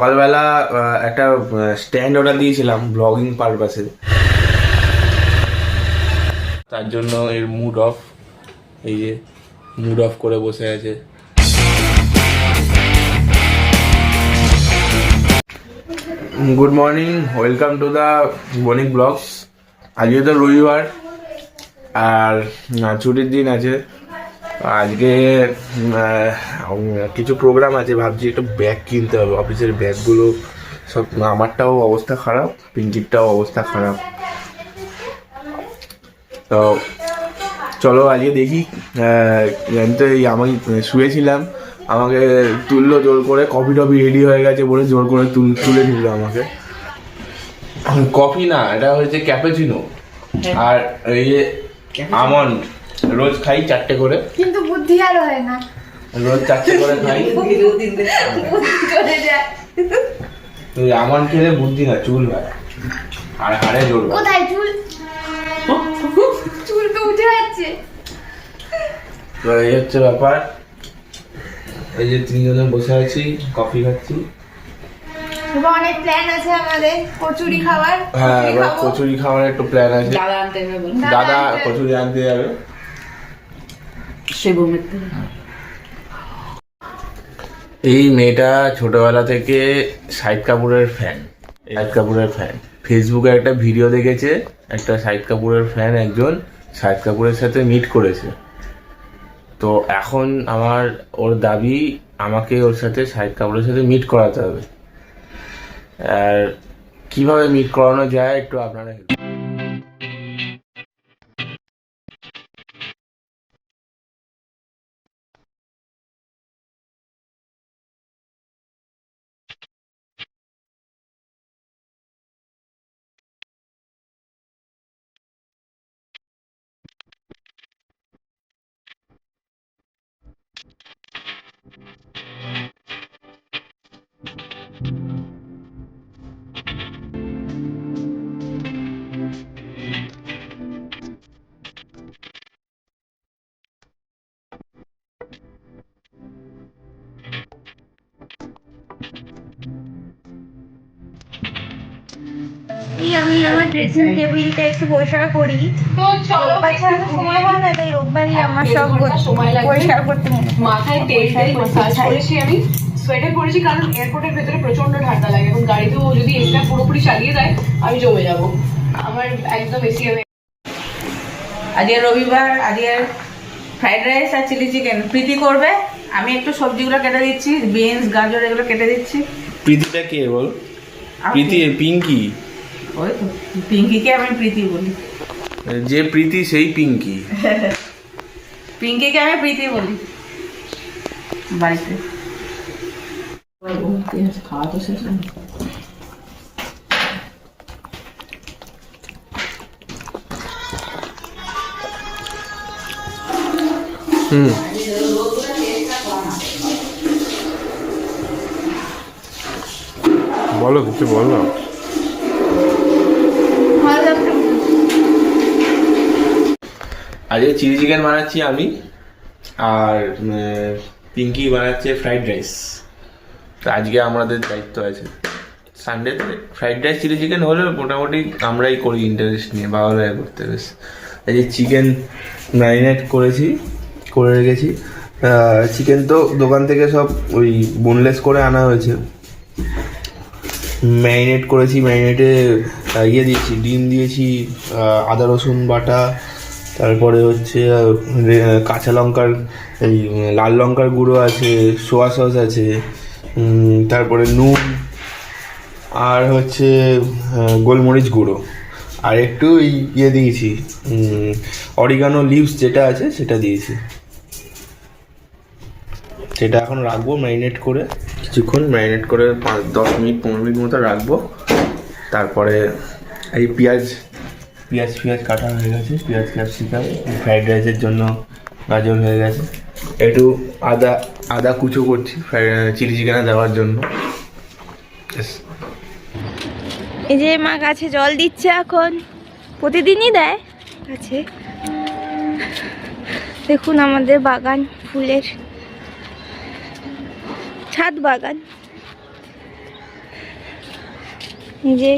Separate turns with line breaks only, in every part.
সকালবেলা একটা stand order দিয়েছিলাম ব্লগিং পারপাসে, তার জন্য এর মুড অফ, এই যে মুড অফ করে বসে আছে। Good morning, welcome to the Banik blogs. আজকে তো রবিবার আর ছুটির দিন আছে। আজকে কিছু প্রোগ্রাম আছে, ভাবছি একটু ব্যাগ কিনতে হবে, অফিসের ব্যাগগুলো সব। আমারটাও অবস্থা খারাপ, পিঙ্কিরটাও অবস্থা খারাপ। তো চলো আজকে দেখি। তো আমি শুয়েছিলাম, আমাকে তুললো জোর করে, কফি টফি রেডি হয়ে গেছে বলে জোর করে তুলে নিল আমাকে। কফি না, এটা হচ্ছে ক্যাপুচিনো আর এই যে আমন্ড। রোজ খাই 4টে করে,
কিন্তু বুদ্ধি আর হয় না।
রোজ 4টে করে খাই। আমন্ড খেলে বুদ্ধি না, চুল হয় আর হাড়ে জোর।
কোথায় চুল? চুল তো উঠে যাচ্ছে।
তো এই হচ্ছে ব্যাপার। এই যে 3 জনে বসে আছি, কফি খাচ্ছি।
অনেক প্ল্যান আছে আমাদের, কচুরি খাওয়ার।
হ্যাঁ, এবার কচুরি খাওয়ার একটু প্ল্যান আছে। দাদা কচুরি আনতে যাবে। এই মেয়েটা ছোটবেলা থেকে শাহিদ কাপুরের ফ্যান। ফেসবুকে একটা ভিডিও দেখেছে, একটা শাহিদ কাপুরের ফ্যান একজন শাহিদ কাপুরের সাথে মিট করেছে। তো এখন ওর দাবি আমাকে ওর সাথে শাহিদ কাপুরের সাথে মিট করাতে হবে। আর কিভাবে মিট করানো যায় একটু আপনারা।
আমি আমার ড্রেসিং টেবিলটা একটু পরিষ্কার করি। তো চলো, বাচ্চারা সময় হয় না, তাই রোববারই আমার সব পরিষ্কার করতে
মাথায় তেল মাসাজ করেছি, আমি সোয়েটার পরেছি কারণ এয়ারপোর্টের ভেতরে প্রচন্ড ঠান্ডা লাগে। এখন গাড়িতেও যদি এসিটা পুরোপুরি চালিয়ে দেয় আমি জমে যাব। আমার একদম এসি হবে।
আজকে রবিবার, আজকে ফ্রাইড রাইস আর চিলি চিকেন প্রীতি করবে। আমি একটু সবজিগুলো কেটে দিচ্ছি, বিনস গাজর এগুলো কেটে দিচ্ছি।
প্রীতিটা কে বল? প্রীতি পিঙ্কি।
ওই তো পিঙ্কিকে আমি প্রীতি বলি।
যে প্রীতি সেই পিঙ্কি।
পিঙ্কিকে আমি প্রীতি বলি বাড়িতে। খাওয়া তো শেষ।
বলো, কিছু বলো। আজকে চিলি চিকেন বানাচ্ছি আমি, আর পিঙ্কি বানাচ্ছে ফ্রাইড রাইস। তো আজকে আমাদের দায়িত্ব আছে। সানডেতে ফ্রাইড রাইস চিলি চিকেন হলে মোটামুটি আমরাই করি ইন্টারেস্ট নিয়ে, ভালো লাগে করতে বেশ। এই যে চিকেন ম্যারিনেট করে রেখেছি। চিকেন তো দোকান থেকে সব ওই বোনলেস করে আনা হয়েছে। ম্যারিনেট করেছি, ম্যারিনেটে দিয়েছি, ডিম দিয়েছি, আদা রসুন বাটা, তারপরে হচ্ছে কাঁচা লঙ্কার, এই লাল লঙ্কার গুঁড়ো আছে, সোয়া সস আছে, তারপরে নুন, আর হচ্ছে গোলমরিচ গুঁড়ো, আর একটু দিয়েছি অরিগানো লিভস যেটা আছে সেটা দিয়েছি। সেটা এখন রাখবো ম্যারিনেট করে, কিছুক্ষণ ম্যারিনেট করে 5-10 মিনিট 15 মিনিট মতো রাখবো। তারপরে এই পেঁয়াজ কাটা হয়ে গেছে, পেঁয়াজ ক্যাপসিকাম ফ্রাইড রাইসের জন্য গাজর হয়ে গেছে। একটু আদা কুচো করছি চিলি চিকেনে দেওয়ার জন্য।
এই যে মা গাছে জল দিচ্ছে, এখন প্রতিদিনই দেয় গাছে। দেখুন আমাদের বাগান, ফুলের ছাদ বাগান। এই যে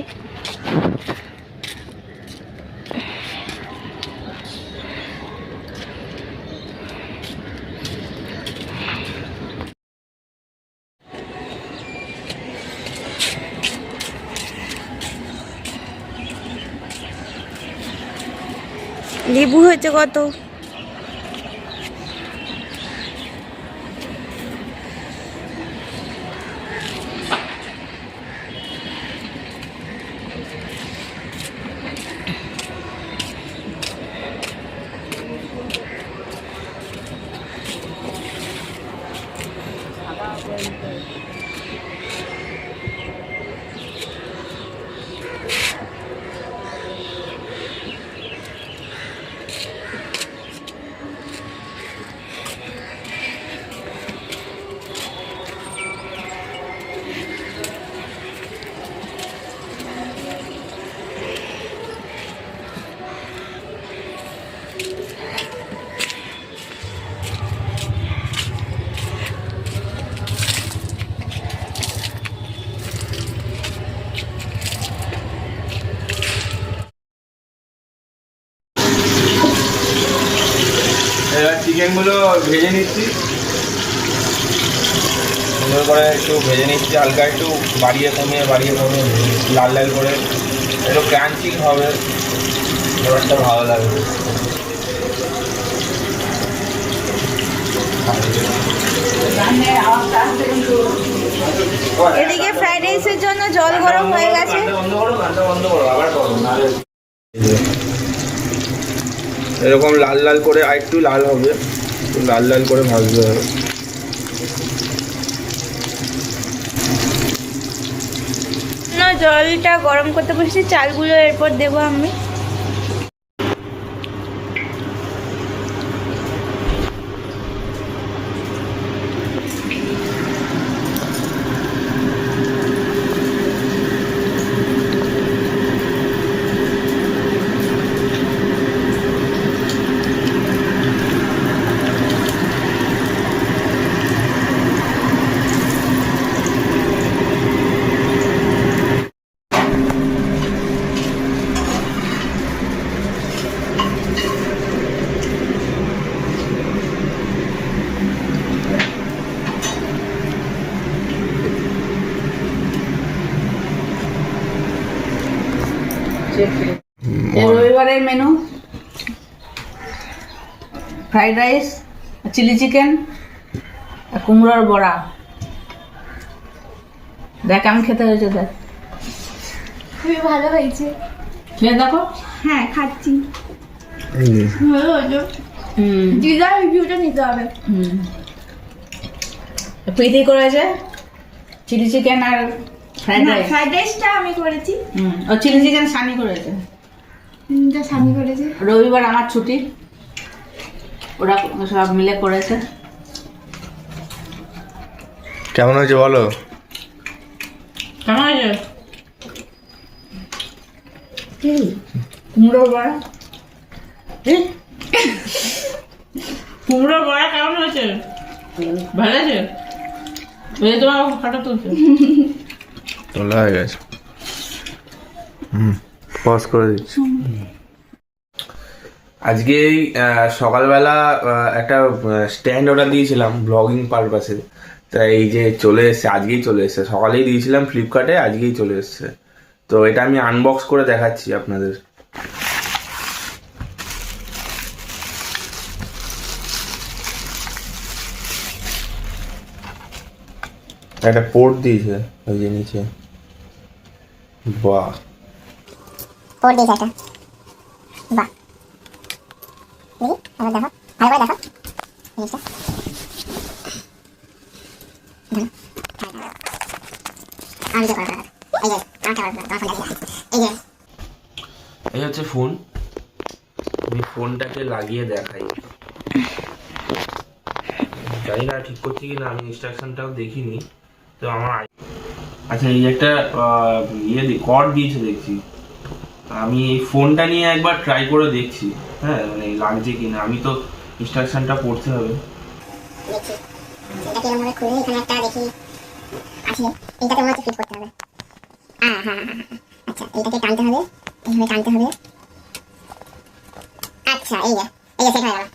লেবু হয়েছে কত?
এবার চিকেনগুলো ভেজে নিচ্ছি, সুন্দর করে একটু ভেজে নিচ্ছি, হালকা একটু বাড়িয়ে কমিয়ে লাল লাল করে, একটু ক্রাঞ্চি হবে, ব্যাপারটা ভালো লাগবে।
এদিকে ফ্রাইড রাইসের জন্য জল গরম হয়ে গেছে।
এরকম লাল লাল করে, আর একটু লাল হবে, একটু লাল লাল করে ভাজতে হবে।
না, জলটা গরম করতে বসেছি, চালগুলো এরপর দেবো আমি।
রবিবারের menu fried rice, chilli chicken, কুমড়োর বড়া। দেখ কেমন খেতে হয়েছে, দেখ
খুবই ভালো হয়েছে।
খেয়ে দেখো।
হ্যাঁ, খাচ্ছি। ভালো হয়েছে। দিদার রিভিউটা নিতে হবে।
প্রীতি করেছে চিলি চিকেন আর ফ্রাইড রাইস।
ফ্রাইড রাইসটা আমি করেছি।
ও চিলি চিকেন সানি করেছে।
স্বামী করেছে।
রবিবার আমার ছুটি, ওরা সব মিলে করেছে।
কেমন হয়েছে বলো?
কেমন হয়েছে? কুমড়োর বড়া, কুমড়োর বড়া কেমন হয়েছে? ভালো আছে? তোমার ফটো তুলছে,
তোলা হয়ে গেছে। পজ করে দিচ্ছি। আজকে সকালবেলা একটা স্ট্যান্ড অর্ডার দিয়েছিলাম ব্লগিং পারপাসে, তাই এই যে চলে এসছে, আজকেই চলে এসছে। সকালেই দিয়েছিলাম ফ্লিপকার্টে, আজকেই চলে এসছে। তো এটা আমি আনবক্স করে দেখাচ্ছি আপনাদের। একটা পোর্ট দিয়েছে ওই যে নিচে, বাহ,
পোর্ট দিয়েছে একটা, বাহ। দেখি আবার দেখো, ভালো করে দেখো জিনিসটা। আমি যে করা এই যে আমার ফোন, এই যে
এই হচ্ছে ফোন। আমি ফোনটাকে লাগিয়ে দেখাই, জানি না ঠিক করছি কিনা, আমি ইনস্ট্রাকশনটাও দেখিনি। তো আমার আচ্ছা, এই একটা কর্ড দিয়েছে দেখছি। আমি এই ফোনটা নিয়ে একবার ট্রাই করে দেখছি, হ্যাঁ, মানে লাগছে কিনা। আমি তো ইনস্ট্রাকশনটা পড়তে হবে।
দেখি এটা কিরকম ভাবে খুলে, এখানে একটা দেখি আছে, এইটাতে মনে হচ্ছে ফিট করতে হবে। হ্যাঁ হ্যাঁ হ্যাঁ হ্যাঁ। আচ্ছা এটাকে টানতে হবে, এইভাবে টানতে হবে। আচ্ছা এই যে সেট হয়ে গেল।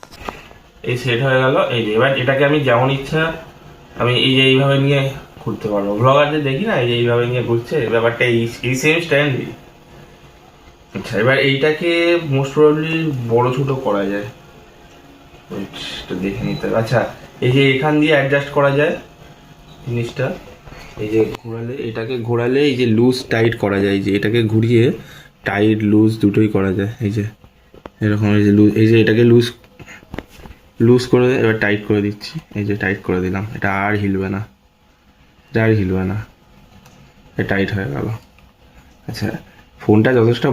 এই সেট হয়ে গেল। এই যে এবার এটাকে আমি যেমন ইচ্ছা আমি এই যে এইভাবে নিয়ে ঘুরতে পারবো। ব্লগারদের দেখি না এই যে এইভাবে নিয়ে ঘুরছে, ব্যাপারটা এই সেম স্ট্যান্ডই। আচ্ছা এবার এইটাকে মোস্ট প্রবাবলি বড় ছোট করা যায়, এটা দেখে নিতে হবে। আচ্ছা এই যে এখান দিয়ে অ্যাডজাস্ট করা যায় জিনিসটা, এই যে ঘোরালে, এটাকে ঘোরালে এই যে লুজ টাইট করা যায়, এই যে এটাকে ঘুরিয়ে টাইট লুজ দুটোই করা যায়। এই যে এরকম এই যে লুজ, এই যে এটাকে লুজ করে এবার টাইট করে দিচ্ছি। এই যে টাইট করে দিলাম, এটা আর হিলবে না, এটা আর হিলবে না, এটা টাইট হয়ে গেল। আচ্ছা ফোনটা যথেষ্ট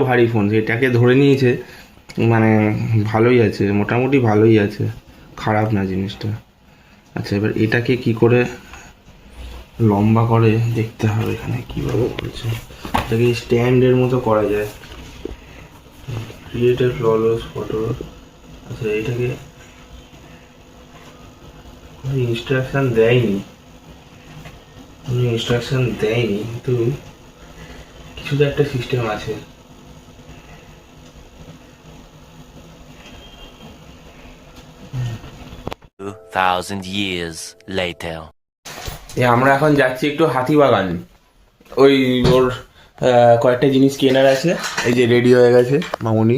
ভারী ফোন, এটাকে ধরে নিয়েছে মানে ভালোই আছে, মোটামুটি ভালোই আছে, খারাপ না জিনিসটা। আচ্ছা এবার এটাকে কি করে লম্বা করে দেখতে হবে, এখানে কীভাবে করছে। এটাকে স্ট্যান্ডের মতো করা যায়, ক্রিয়েট এ ফ্ললেস ফটো। আচ্ছা এটাকে ইনস্ট্রাকশন দেয়নি, কিন্তু কিছু তো একটা সিস্টেম আছে।
years later.
আমরা এখন যাচ্ছি একটু হাতিবাগান, ওই ওর কয়েকটা জিনিস কেনার আছে। এই যে রেডি হয়ে গেছে মামুনি।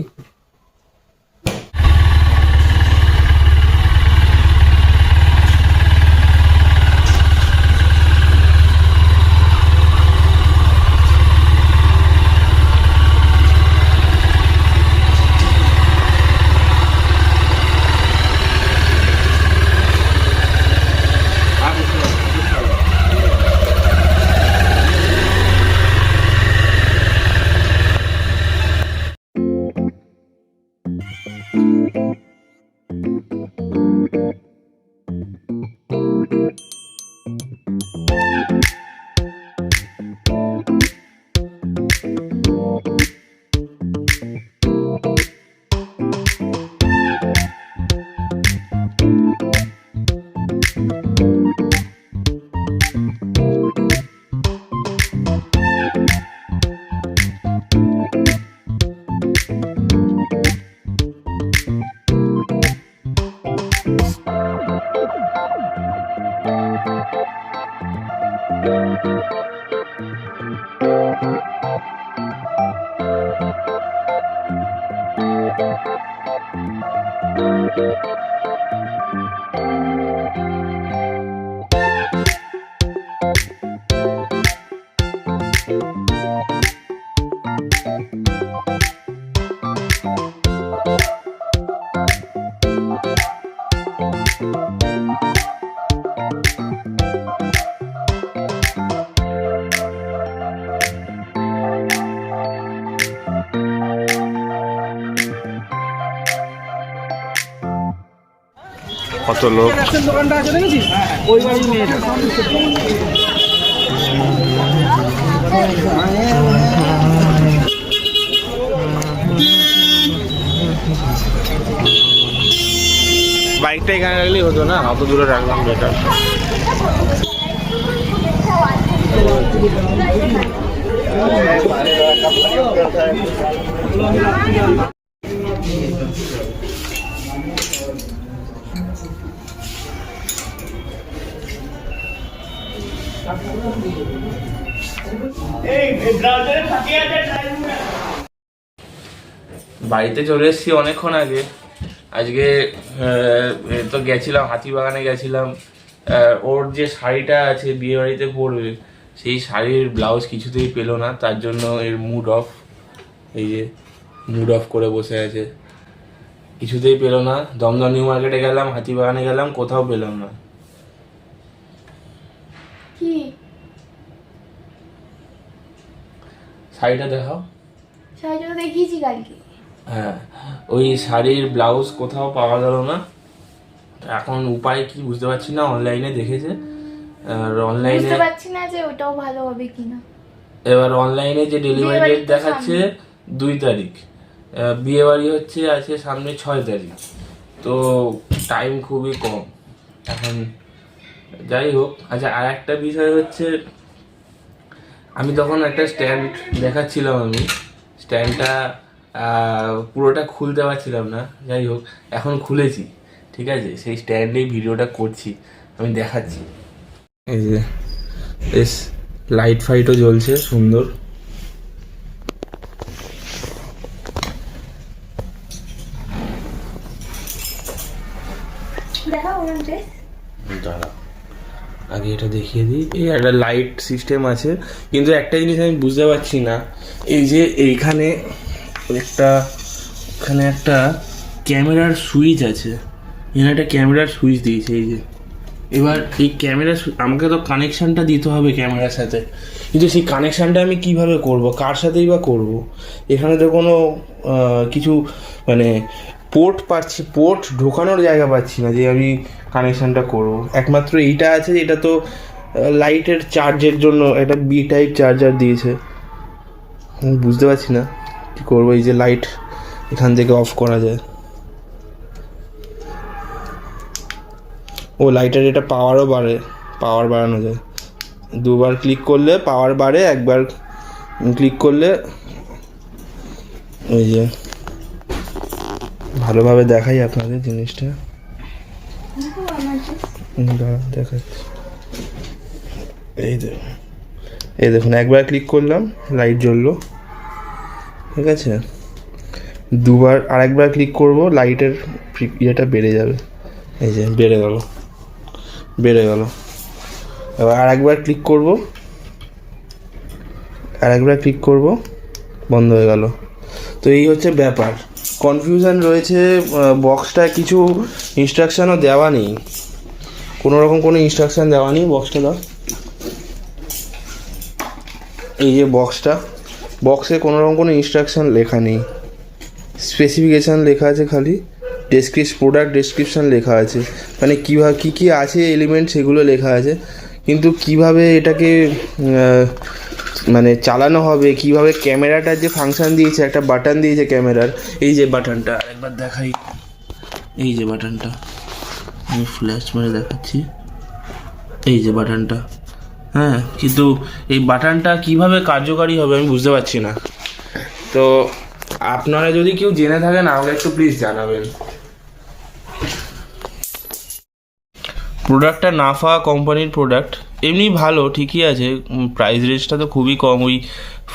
কত লোক, বাইকটা এখানে রাখলেই হতো না, অত দূরে রাখলাম বেটার। বাড়িতে চলে এসেছি অনেকক্ষণ আগে। আজকে তো গেছিলাম হাতিবাগানে গেছিলাম, ওর যে শাড়িটা আছে বিয়ে বাড়িতে পরবে সেই শাড়ির ব্লাউজ কিছুতেই পেলো না, তার জন্য এর মুড অফ, এই যে মুড অফ করে বসে আছে, কিছুতেই পেলো না। দমদম নিউ মার্কেটে গেলাম, হাতিবাগানে গেলাম, কোথাও পেলাম না।
কি
শাড়িটা দেখাও।
শাড়িটা দেখিয়েছি কালকে।
হ্যাঁ ওই শাড়ির ব্লাউজ কোথাও পাওয়া গেল না, এখন উপায় কি বুঝতে পারছি না। অনলাইনে দেখেছে, আর অনলাইনে
বুঝতে পারছি না যে ওটাও ভালো হবে কিনা।
এবার অনলাইনে যে ডেলিভারি ডেট দেখাচ্ছে 2 তারিখ, বিয়ে বাড়ি হচ্ছে আছে সামনে 6 তারিখ, তো টাইম খুবই কম এখন। যাই হোক, আচ্ছা আর একটা বিষয় হচ্ছে আমি তখন একটা স্ট্যান্ড দেখাচ্ছিলাম, আমি স্ট্যান্ডটা পুরোটা খুলতে পারছিলাম না, যাই হোক এখন খুলেছি, ঠিক আছে। সেই স্ট্যান্ডেই ভিডিওটা করছি, আমি দেখাচ্ছি। এই যে বেশ লাইট ফাইটও জ্বলছে সুন্দর। দাঁড়া আগে এটা দেখিয়ে দিই। এই একটা লাইট সিস্টেম আছে, কিন্তু একটা জিনিস আমি বুঝতে পারছি না, এই যে এইখানে এখানে একটা ক্যামেরার সুইচ আছে, এখানে একটা ক্যামেরার সুইচ দিয়েছে। এই যে এবার এই ক্যামেরা আমাকে তো কানেকশানটা দিতে হবে ক্যামেরার সাথে, কিন্তু সেই কানেকশানটা আমি কিভাবে করব, কার সাথেই বা করব? এখানে তো কোনো কিছু মানে পোর্ট ঢোকানোর জায়গা পাচ্ছি না যে আমি কানেকশানটা করব। একমাত্র এইটা আছে, এটা তো লাইটের চার্জের জন্য একটা বি টাইপ চার্জার দিয়েছে, আমি বুঝতে পারছি না কী করবো। এই যে লাইট এখান থেকে অফ করা যায়, ও লাইটের এটা পাওয়ার বাড়ানো যায়, দুবার ক্লিক করলে পাওয়ার বাড়ে, একবার ক্লিক করলে ওই যে ভালোভাবে দেখাই আপনাদের জিনিসটা, দেখাচ্ছি। এই দেখুন একবার ক্লিক করলাম লাইট জ্বললো, ঠিক আছে। দুবার আরেকবার ক্লিক করব, লাইটের ইয়েটা বেড়ে যাবে, এই যে বেড়ে গেল। এবার আরেকবার ক্লিক করব, বন্ধ হয়ে গেল। তো এই হচ্ছে ব্যাপার, কনফিউশন রয়েছে। বক্সটা কিছু ইনস্ট্রাকশানও দেওয়া নেই, কোনোরকম কোনো ইনস্ট্রাকশান দেওয়া নেই। বক্সটা দাও, এই যে বক্সে কোনোরকম কোনো ইনস্ট্রাকশান লেখা নেই, স্পেসিফিকেশান লেখা আছে খালি, প্রোডাক্ট ডেসক্রিপশান লেখা আছে, মানে কীভাবে কী আছে এলিমেন্ট সেগুলো লেখা আছে, কিন্তু কিভাবে এটাকে মানে চালানো হবে, কিভাবে ক্যামেরাটার যে ফাংশান দিয়েছে, একটা বাটন দিয়েছে ক্যামেরার, এই যে বাটনটা আরেকবার দেখাই, এই যে বাটনটা আমি ফ্ল্যাশ মেরে দেখাচ্ছি, এই যে বাটনটা, হ্যাঁ, কিন্তু এই বাটনটা কিভাবে কার্যকারী হবে আমি বুঝতে পারছি না। তো আপনারা যদি কেউ জেনে থাকেন আমাকে একটু প্লিজ জানাবেন। প্রোডাক্টটা নাফা কোম্পানির প্রোডাক্ট, এমনি ভালো ঠিকই আছে, প্রাইস রেঞ্জটা তো খুবই কম, ওই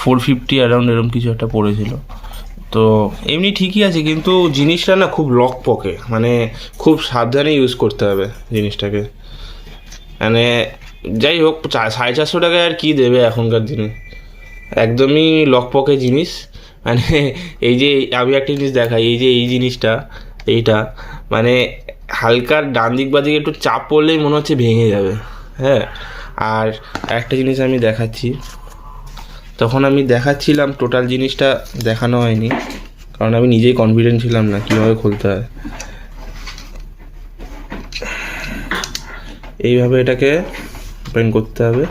450 অ্যারাউন্ড এরকম কিছু একটা পড়েছিল, তো এমনি ঠিকই আছে, কিন্তু জিনিসটা না খুব লকপকে, মানে খুব সাবধানে ইউজ করতে হবে জিনিসটাকে। মানে যাই হোক 450 টাকায় আর কি দেবে এখনকার দিনে, একদমই লকপকে জিনিস। মানে এই যে আমি একটা জিনিস দেখাই, এই যে এই জিনিসটা, এইটা মানে হালকার ডান দিক বা দিকে একটু চাপ পড়লেই মনে হচ্ছে ভেঙে যাবে, হ্যাঁ। আর একটা জিনিস আমি দেখাচ্ছি, তখন আমি দেখাচ্ছিলাম, টোটাল জিনিসটা দেখানো হয়নি কারণ আমি নিজেই কনফিডেন্ট ছিলাম না কীভাবে খুলতে হয়। এইভাবে এটাকে ওপেন করতে হবে,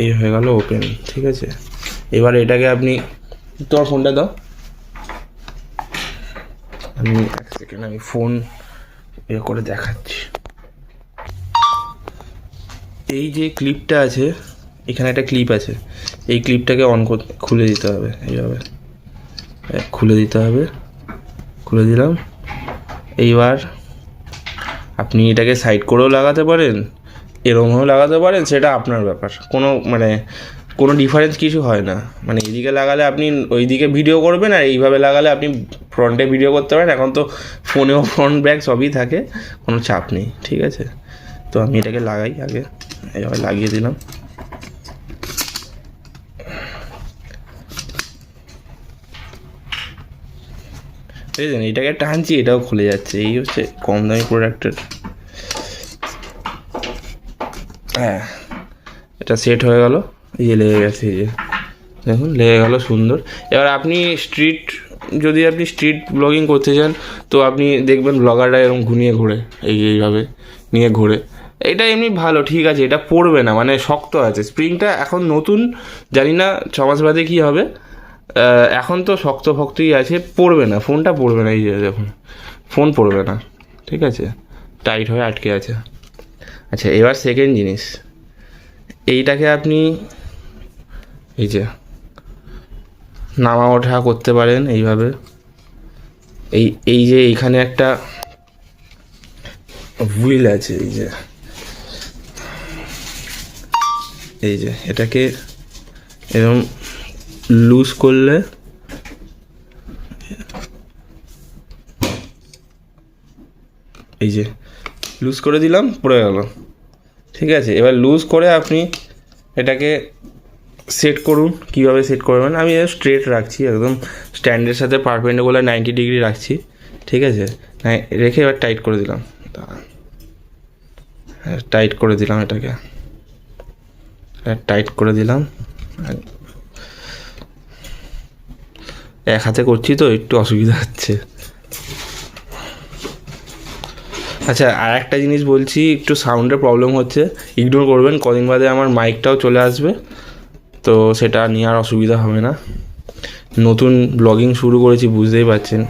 এই হয়ে গেল ওপেন, ঠিক আছে। এবার এটাকে আপনি, তোমার ফোনটা দাও, আমি এক সেকেন্ড আমি ফোন এ করে দেখাচ্ছি। এই যে ক্লিপটা আছে, এখানে একটা ক্লিপ আছে, এই ক্লিপটাকে খুলে দিতে হবে, এইভাবে খুলে দিলাম। এইবার আপনি এটাকে সাইড করেও লাগাতে পারেন, এরকমও লাগাতে পারেন, সেটা আপনার ব্যাপার, কোনো ডিফারেন্স কিছু হয় না। মানে এইদিকে লাগালে আপনি ওইদিকে ভিডিও করবেন, আর এইভাবে লাগালে আপনি ফ্রন্টে ভিডিও করতে পারেন। এখন তো ফোনেও ফ্রন্ট ব্যাক সবই থাকে, কোনো চাপ নেই, ঠিক আছে। তো আমি এটাকে লাগাই, আগে এইভাবে লাগিয়ে দিলাম। বুঝলেন, এটাকে টানছি এটাও খুলে যাচ্ছে, এই হচ্ছে কম দামি প্রোডাক্টের। হ্যাঁ, এটা সেট হয়ে গেল, এই যে লেগে গেছে, এই যে দেখুন লেগে গেল, সুন্দর। এবার আপনি যদি আপনি স্ট্রিট ব্লগিং করতে চান, তো আপনি দেখবেন ব্লগাররা এরকম ঘুরে এইভাবে নিয়ে ঘোরে, এটা এমনি ভালো, ঠিক আছে। এটা পড়বে না, মানে শক্ত আছে স্প্রিংটা, এখন নতুন, জানি না 6 মাস বাদে কী হবে, এখন তো শক্তই আছে, পড়বে না, ফোনটা পড়বে না, এই যে দেখুন ফোন পড়বে না, ঠিক আছে, টাইট হয়ে আটকে আছে। আচ্ছা, এবার সেকেন্ড জিনিস, এইটাকে আপনি এই যে নামা ওঠা করতে পারেন এইভাবে। এই যে এইখানে একটা হুইল আছে, এই যে এটাকে এরকম লুজ করলে এই যে লুজ করে দিলাম, পড়ে গেল। ঠিক আছে, এবার লুজ করে আপনি এটাকে সেট করুন। কীভাবে সেট করবেন, আমি স্ট্রেট রাখছি, একদম স্ট্যান্ডের সাথে পারপেন্ডিকুলার 90 ডিগ্রি রাখছি। ঠিক আছে, রেখে এবার টাইট করে দিলাম, টাইট করে দিলাম, এটাকে টাইট করে দিলাম। এক হাতে করছি তো একটু অসুবিধা হচ্ছে। আচ্ছা, আর একটা জিনিস বলছি, একটু সাউন্ডের প্রবলেম হচ্ছে, ইগনোর করবেন। কদিন বাদে আমার মাইকটাও চলে আসবে, তো সেটা নিয়ে আর অসুবিধা হবে না। নতুন ব্লগিং শুরু করেছি, বুঝতেই পারছেন,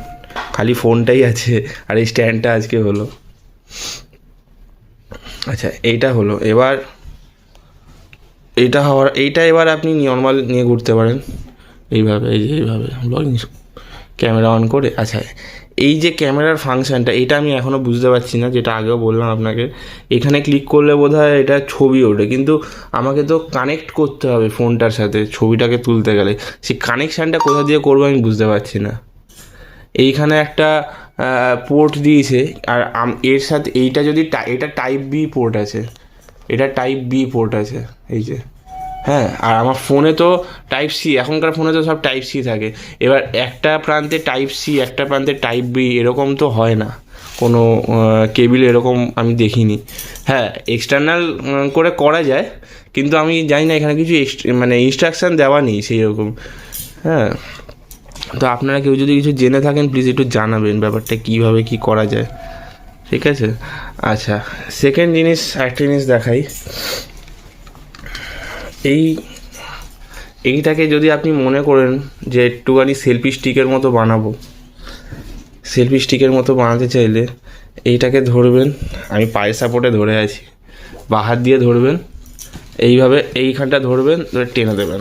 খালি ফোনটাই আছে আর এই স্ট্যান্ডটা আজকে হলো। আচ্ছা, এইটা হলো। এবার এইটা এবার আপনি নর্মাল নিয়ে ঘুরতে পারেন এইভাবে, এইভাবে ব্লগিং ক্যামেরা অন করে। আচ্ছা, এই যে ক্যামেরার ফাংশানটা, এটা আমি এখনও বুঝতে পারছি না, যেটা আগেও বললাম আপনাকে। এখানে ক্লিক করলে বোধহয় এটা ছবি ওঠে, কিন্তু আমাকে তো কানেক্ট করতে হবে ফোনটার সাথে ছবিটাকে তুলতে গেলে। সেই কানেকশানটা কোথা দিয়ে করবো আমি বুঝতে পারছি না। এইখানে একটা পোর্ট দিয়েছে, আর এর সাথে এইটা যদি এটা টাইপ বি পোর্ট আছে, এটা টাইপ বি পোর্ট আছে, এই যে। হ্যাঁ, আর আমার ফোনে তো টাইপ সি, এখনকার ফোনে তো সব টাইপ সি থাকে। এবার একটা প্রান্তে টাইপ সি, একটা প্রান্তে টাইপ বি, এরকম তো হয় না কোনো কেবিল, এরকম আমি দেখিনি। হ্যাঁ, এক্সটার্নাল করে করা যায়, কিন্তু আমি জানি না এখানে কিছু মানে ইনস্ট্রাকশান দেওয়া নেই সেই রকম। হ্যাঁ, তো আপনারা কেউ যদি কিছু জেনে থাকেন প্লিজ একটু জানাবেন ব্যাপারটা কীভাবে কী করা যায়। ঠিক আছে, আচ্ছা, সেকেন্ড জিনিস, একটা জিনিস দেখাই। এইটাকে যদি আপনি মনে করেন যে একটুখানি সেলফি স্টিকের মতো বানাবো, সেলফি স্টিকের মতো বানাতে চাইলে এইটাকে ধরবেন, আমি পায়ের সাপোর্টে ধরে আছি, বাঁ হাত দিয়ে ধরবেন, এইভাবে এইখানটা ধরবেন, ধরে টেনে দেবেন।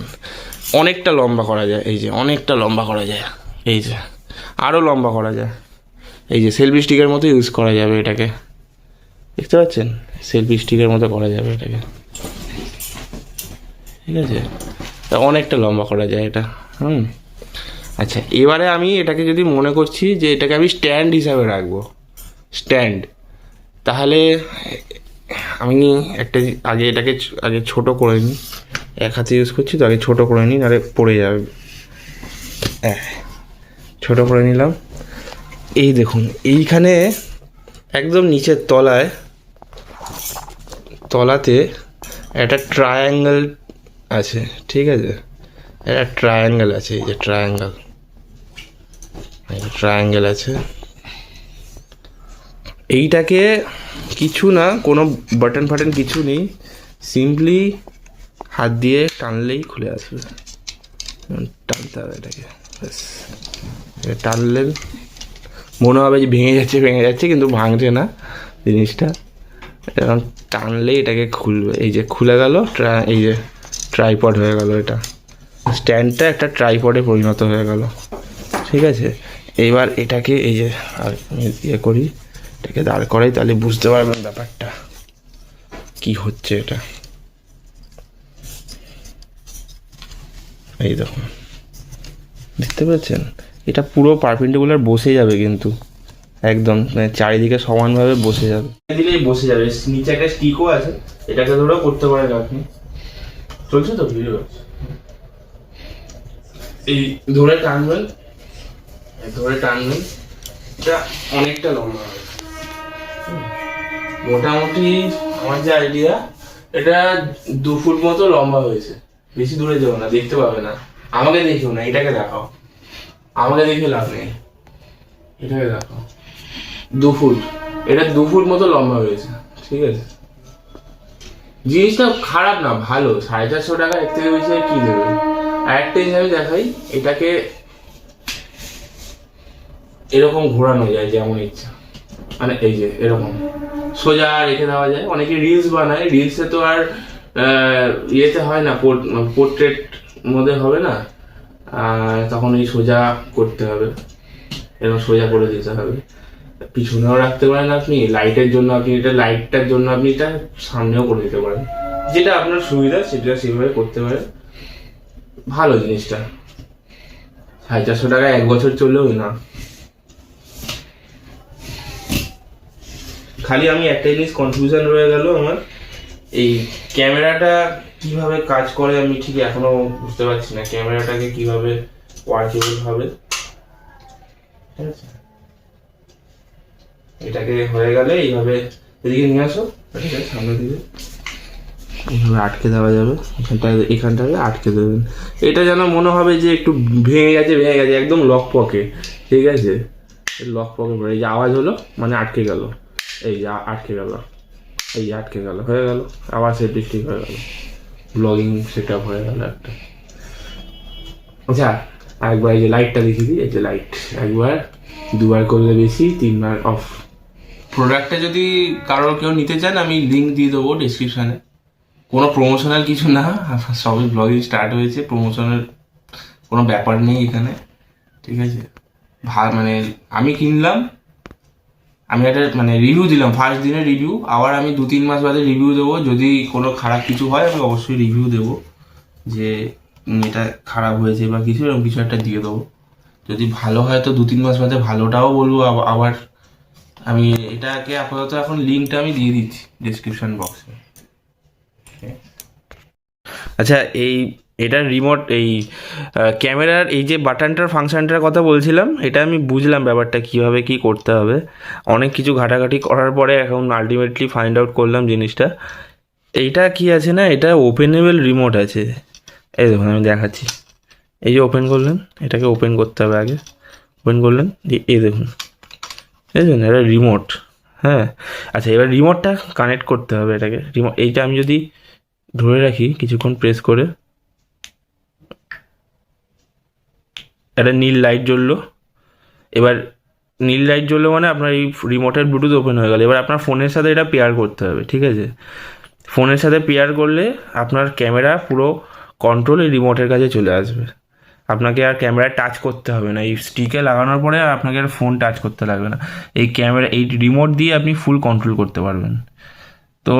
অনেকটা লম্বা করা যায়, এই যে অনেকটা লম্বা করা যায়, এই যে আরও লম্বা করা যায়, এই যে সেলফি স্টিকের মতো ইউজ করা যাবে এটাকে। দেখতে পাচ্ছেন, সেলফি স্টিকের মতো করা যাবে এটাকে। ঠিক আছে, তা অনেকটা লম্বা করা যায় এটা। আচ্ছা, এবারে আমি এটাকে যদি মনে করছি যে এটাকে আমি স্ট্যান্ড হিসাবে রাখবো, স্ট্যান্ড, তাহলে আমি একটা এটাকে আগে ছোটো করে নিই। এক হাতে ইউজ করছি তো, আগে ছোটো করে নিই, নাহলে পড়ে যাবে। ছোটো করে নিলাম। এই দেখুন, এইখানে একদম নিচের তলাতে একটা ট্রায়াঙ্গেল আছে। ঠিক আছে, একটা ট্রায়াঙ্গেল আছে, এই যে ট্রায়াঙ্গেল আছে। এইটাকে কিছু না, কোনো বাটন ফাটন কিছু নেই, সিম্পলি হাত দিয়ে টানলেই খুলে আসবে। টানতে হবে এটাকে, টানলেন মনে হবে যে ভেঙে যাচ্ছে, কিন্তু ভাঙছে না জিনিসটা। এরকম টানলেই এটাকে খুলবে, এই যে খুলে গেল, এই যে ট্রাইপড হয়ে গেল, এটা স্ট্যান্ডটা একটা ট্রাইপডে পরিণত হয়ে গেল। ঠিক আছে, এইবার এটাকে এই যে আর করি, এটাকে দাঁড় করাই, তাহলে বুঝতে পারবেন ব্যাপারটা কি হচ্ছে। এটা এই দেখুন, দেখতে পাচ্ছেন, এটা পুরো পারপেন্ডিকুলার বসে যাবে, কিন্তু একদম মানে চারিদিকে সমানভাবে বসে যাবে, দিলেই বসে যাবে। নিচে একটা স্টিকও আছে, এটাকে ধরেও করতে পারেন আপনি। চলছে তো ভিডিও, এই ধরে টানবেন, এটা অনেকটা লম্বা হবে। মোটামুটি আমার যে আইডিয়া, এটা 2 ফুট মতো লম্বা হয়েছে। বেশি দূরে যাও না, দেখতে পাবে না, আমাকে দেখিও না, এটাকে দেখাও, আমাকে দেখে লাভ নেই, এটাকে দেখাও। 2 ফুট, এটা 2 ফুট মতো লম্বা হয়েছে। ঠিক আছে, জিনিসটা খারাপ না, ভালো। 450 টাকা, এর থেকে বেশি কি দেবে। আর একটা জিনিস আমি দেখাই, এটাকে এরকম ঘোরানো যায় যেমন ইচ্ছা, মানে এই যে এরকম সোজা রেখে দেওয়া যায়। অনেকে রিলস বানায়, রিলসে তো আর ইয়েতে হয় না, পোর্ট্রেট মধ্যে হবে না, তখন এই সোজা করতে হবে, এরকম সোজা করে দিতে হবে। পিছনেও রাখতে পারেন আপনি, লাইটের জন্য আপনি এটা, লাইটটার জন্য আপনি এটা সামনেও করে দিতে পারেন, যেটা আপনার সুবিধা সেটা সেভাবে করতে পারেন। ভালো জিনিসটা, 450 টাকা 1 বছর চললেও না। খালি আমি একটা জিনিস কনফিউশন রয়ে গেল আমার, এই ক্যামেরাটা কিভাবে কাজ করে আমি ঠিক এখনো বুঝতে পারছি না, ক্যামেরাটাকে কিভাবে ওয়ার্কেবল হবে। ঠিক আছে, এটাকে হয়ে গেলে এইভাবে এদিকে নিয়ে আসো, সামনের দিকে এইভাবে আটকে দেওয়া যাবে, এখানটাকে আটকে দেবেন। এটা যেন মনে হবে যে একটু ভেঙে গেছে, একদম লক পকে। ঠিক আছে, লক পকে পড়ে এই যে আওয়াজ হলো মানে আটকে গেল, এই যে আটকে গেল, এই যে আটকে গেল, হয়ে গেল, আবার সেট ঠিক হয়ে গেল, ব্লগিং সেট আপ হয়ে গেল একটা। আচ্ছা আরেকবার এই যে লাইটটা দেখিয়ে দিই, এই যে লাইট একবার 2বার করলে বেশি, 3বার অফ। প্রোডাক্টটা যদি কারোর কেউ নিতে চান আমি লিঙ্ক দিয়ে দেবো ডিসক্রিপশানে। কোনো প্রমোশনাল কিছু না, সবই ব্লগিং স্টার্ট হয়েছে, প্রমোশনের কোনো ব্যাপার নেই এখানে। ঠিক আছে, মানে আমি কিনলাম, আমি একটা মানে রিভিউ দিলাম, ফার্স্ট দিনের রিভিউ, আবার আমি 2-3 মাস বাদে রিভিউ দেবো। যদি কোনো খারাপ কিছু হয় আমি অবশ্যই রিভিউ দেবো যে এটা খারাপ হয়েছে বা কিছু, এরকম কিছু একটা দিয়ে দেবো। যদি ভালো হয় তো 2-3 মাস বাদে ভালোটাও বলবো। আবার আমি এটাকে আপাতত এখন লিঙ্কটা আমি দিয়ে দিচ্ছি ডিসক্রিপশন বক্সে। আচ্ছা এটার রিমোট, এই ক্যামেরার এই যে বাটনটার ফাংশনটার কথা বলছিলাম, এটা আমি বুঝলাম ব্যাপারটা কীভাবে কী করতে হবে। অনেক কিছু ঘাটাঘাটি করার পরে এখন আলটিমেটলি ফাইন্ড আউট করলাম জিনিসটা। এইটা কি আছে না, এটা ওপেনেবল রিমোট আছে। এই দেখুন আমি দেখাচ্ছি, এই যে ওপেন করলেন, এটাকে ওপেন করতে হবে আগে, ওপেন করলেন, এই দেখুন, বুঝলেন এটা রিমোট। হ্যাঁ আচ্ছা, এবার রিমোটটা কানেক্ট করতে হবে এটাকে। রিমোট এইটা আমি যদি ধরে রাখি কিছুক্ষণ প্রেস করে, একটা নীল লাইট জ্বললো। এবার নীল লাইট জ্বললো মানে আপনার এই রিমোটের ব্লুটুথ ওপেন হয়ে গেল। এবার আপনার ফোনের সাথে এটা পেয়ার করতে হবে। ঠিক আছে, ফোনের সাথে পেয়ার করলে আপনার ক্যামেরা পুরো কন্ট্রোল এই রিমোটের কাছে চলে আসবে। আপনাকে আর ক্যামেরা টাচ করতে হবে না, এই স্টিকে লাগানোর পরে আর আপনাকে আর ফোন টাচ করতে লাগবে না। এই ক্যামেরা, এই রিমোট দিয়ে আপনি ফুল কন্ট্রোল করতে পারবেন। তো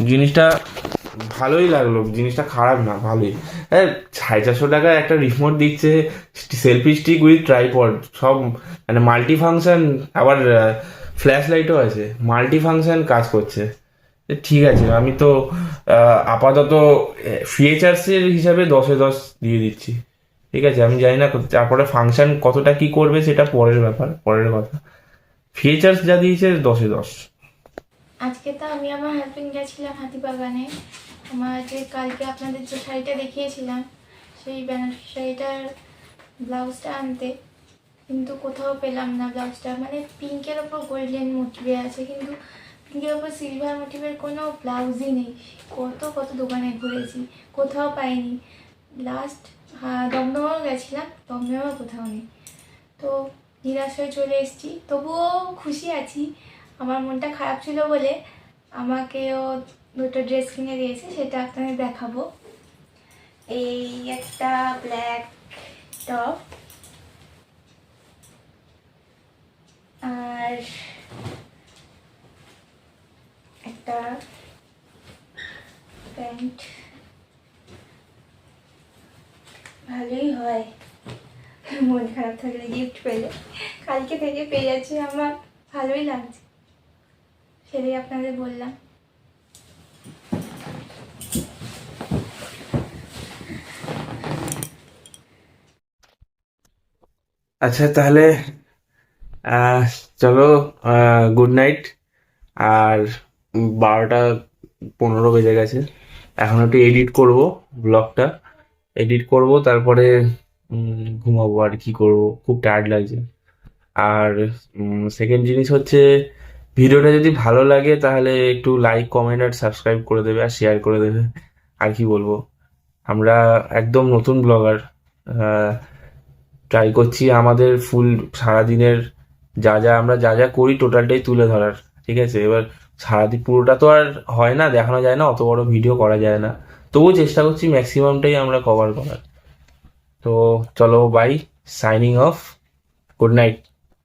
জিনিসটা ভালোই লাগলো, জিনিসটা খারাপ না, ভালোই। হ্যাঁ 450 টাকা একটা রিমোট দিচ্ছে, সেলফি স্টিক উইথ ট্রাইপড, সব মানে মাল্টি ফাংশন, আবার ফ্ল্যাশ লাইটও আছে, মাল্টি ফাংশন কাজ করছে। ঠিক আছে, আমি তো আপাতত ফিচার্সের হিসাবে 10-এ 10 দিয়ে দিচ্ছি। ঠিক আছে, আমি জানি না তারপরে ফাংশন কতটা কি করবে সেটা পরের ব্যাপার, পরের কথা। ফিচার্স যা দিয়েছে 10-এ 10।
আজকে তো আমি আমার হাজবেন্ড গেছিলাম হাতিবাগানে, আমার যে কালকে আপনাদের যে শাড়িটা দেখিয়েছিলাম সেই বেনারসি শাড়িটার ব্লাউজটা আনতে, কিন্তু কোথাও পেলাম না ব্লাউজটা। মানে পিঙ্কের ওপর গোল্ডেন মোটিভে আছে, কিন্তু পিঙ্কের ওপর সিলভার মোটিভের কোনো ব্লাউজই নেই। কত দোকানে ঘুরেছি, কোথাও পাইনি। লাস্ট দমদমেও গেছিলাম, দমদমেও কোথাও নেই। তো নিরাশ হয়ে চলে এসেছি, তবুও খুশি আছি। আমার মনটা খারাপ ছিল বলে আমাকেও 2টো ড্রেস কিনে দিয়েছে, সেটা আপনাদের দেখাবো। এই একটা ব্ল্যাক টপ আর একটা প্যান্ট। ভালোই হয় মন খারাপ থাকলে গিফট পেলে, কালকে থেকে পেয়ে যাচ্ছি, আমার ভালোই লাগছে, সেটাই আপনাদের বললাম।
আচ্ছা তাহলে চলো, গুড নাইট। আর 12টা 15 বেজে গেছে, এখন একটু এডিট করব, ব্লগটা এডিট করব, তারপরে ঘুমাবো। আর কি করব, খুব টায়ার্ড লাগছে। আর সেকেন্ড জিনিস হচ্ছে, ভিডিওটা যদি ভালো লাগে তাহলে একটু লাইক, কমেন্ট আর সাবস্ক্রাইব করে দেবে, আর শেয়ার করে দেবে। আর কি বলবো, আমরা একদম নতুন ব্লগার, ট্রাই করছি আমাদের ফুল সারাদিনের আমরা যা যা করি টোটালটাই তুলে ধরার। ঠিক আছে, এবার সারাদিন পুরোটা তো আর হয় না, দেখানো যায় না, অত বড় ভিডিও করা যায় না, তবুও চেষ্টা করছি ম্যাক্সিমামটাই আমরা কভার করার। তো চলো bye, signing off, good night.